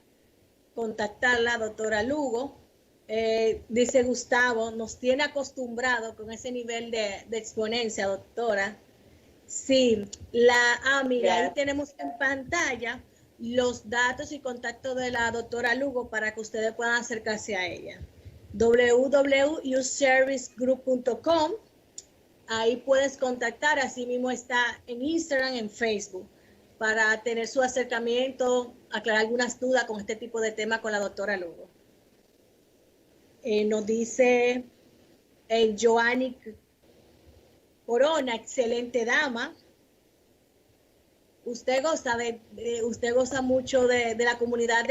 la doctora Lugo. Dice Gustavo, nos tiene acostumbrado con ese nivel de exponencia, doctora. Sí, mira, ahí tenemos en pantalla los datos y contactos de la doctora Lugo para que ustedes puedan acercarse a ella. www.uservicegroup.com. Ahí puedes contactar, así mismo está en Instagram, en Facebook, para tener su acercamiento, aclarar algunas dudas con este tipo de tema con la doctora Lugo. Nos dice Joanny Corona, excelente dama. Usted goza mucho de la comunidad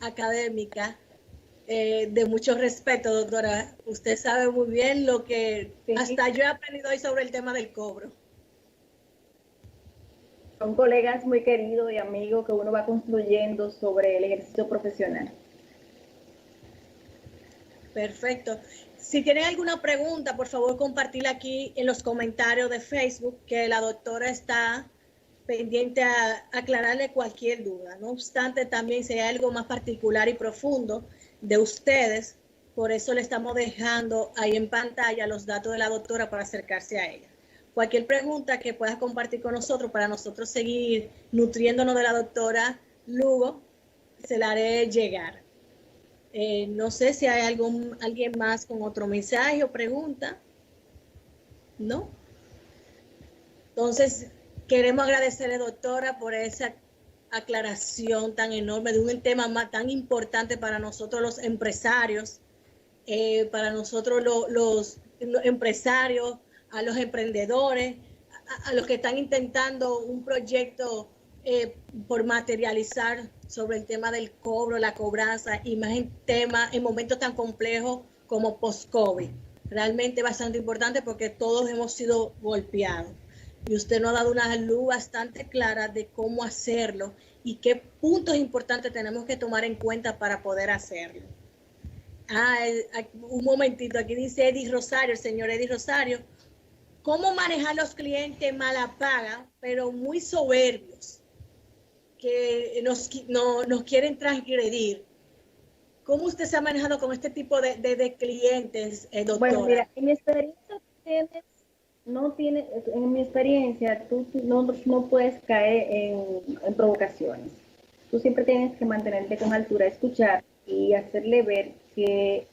académica de mucho respeto, doctora. Usted sabe muy bien lo que hasta yo he aprendido hoy sobre el tema del cobro. Son colegas muy queridos y amigos que uno va construyendo sobre el ejercicio profesional. Perfecto. Si tienen alguna pregunta, por favor, compartirla aquí en los comentarios de Facebook, que la doctora está pendiente a aclararle cualquier duda. No obstante, también si hay algo más particular y profundo de ustedes, por eso le estamos dejando ahí en pantalla los datos de la doctora para acercarse a ella. Cualquier pregunta que puedas compartir con nosotros para nosotros seguir nutriéndonos de la doctora Lugo, se la haré llegar. No sé si hay alguien más con otro mensaje o pregunta. ¿No? Entonces, queremos agradecerle, doctora, por esa aclaración tan enorme de un tema tan importante para nosotros los empresarios, para nosotros los empresarios, a los emprendedores, a los que están intentando un proyecto por materializar sobre el tema del cobro, la cobranza, y más en momentos tan complejos como post-COVID. Realmente bastante importante porque todos hemos sido golpeados. Y usted nos ha dado una luz bastante clara de cómo hacerlo y qué puntos importantes tenemos que tomar en cuenta para poder hacerlo. Un momentito, aquí dice Eddie Rosario, el señor Eddie Rosario, ¿cómo manejar los clientes mala paga, pero muy soberbios, que nos quieren transgredir? ¿Cómo usted se ha manejado con este tipo de clientes, doctora? Bueno, mira, en mi experiencia en mi experiencia, tú no puedes caer en provocaciones. Tú siempre tienes que mantenerte con altura, escuchar y hacerle ver que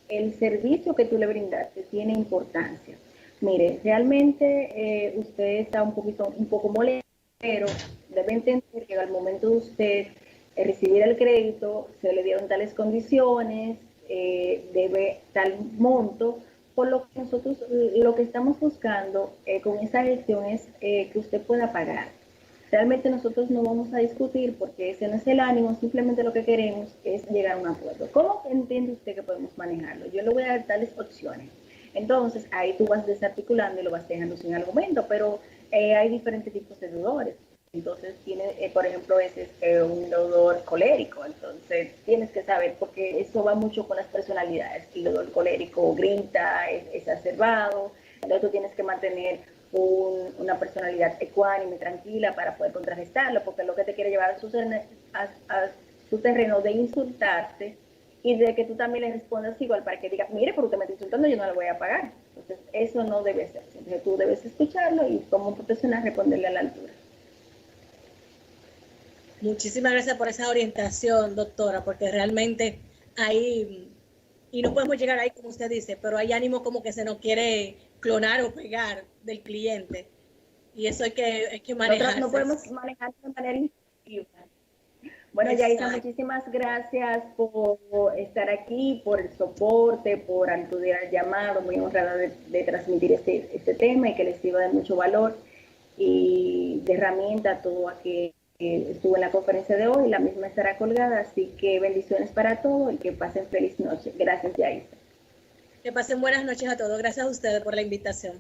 el servicio que tú le brindaste tiene importancia. Mire, realmente usted está un poco molesto, pero debe entender que al momento de usted recibir el crédito, se le dieron tales condiciones, debe tal monto, por lo que nosotros lo que estamos buscando con esa gestión es que usted pueda pagar. Realmente nosotros no vamos a discutir porque ese no es el ánimo, simplemente lo que queremos es llegar a un acuerdo. ¿Cómo entiende usted que podemos manejarlo? Yo le voy a dar tales opciones. Entonces, ahí tú vas desarticulando y lo vas dejando sin argumento, pero hay diferentes tipos de deudores. Entonces, por ejemplo, ese es un deudor colérico. Entonces, tienes que saber, porque eso va mucho con las personalidades. El deudor colérico grita, es exacerbado. Entonces, tú tienes que mantener una personalidad ecuánime, tranquila, para poder contrarrestarlo, porque lo que te quiere llevar a su terreno de insultarte y de que tú también le respondas igual para que diga, mire, por usted me está insultando, yo no le voy a pagar. Entonces, eso no debe ser. Entonces, tú debes escucharlo y como un profesional responderle a la altura. Muchísimas gracias por esa orientación, doctora, porque realmente ahí, y no podemos llegar ahí como usted dice, pero hay ánimo como que se nos quiere clonar o pegar del cliente. Y eso hay que manejar. No podemos manejar de manera intuitiva. Bueno, Yaisa, muchísimas gracias por estar aquí, por el soporte, por acudir al llamado. Muy honrada de transmitir este tema y que les sirva de mucho valor y de herramienta a todo aquel que estuvo en la conferencia de hoy. La misma estará colgada, así que bendiciones para todos y que pasen feliz noche. Gracias, Yaisa. Que pasen buenas noches a todos. Gracias a ustedes por la invitación.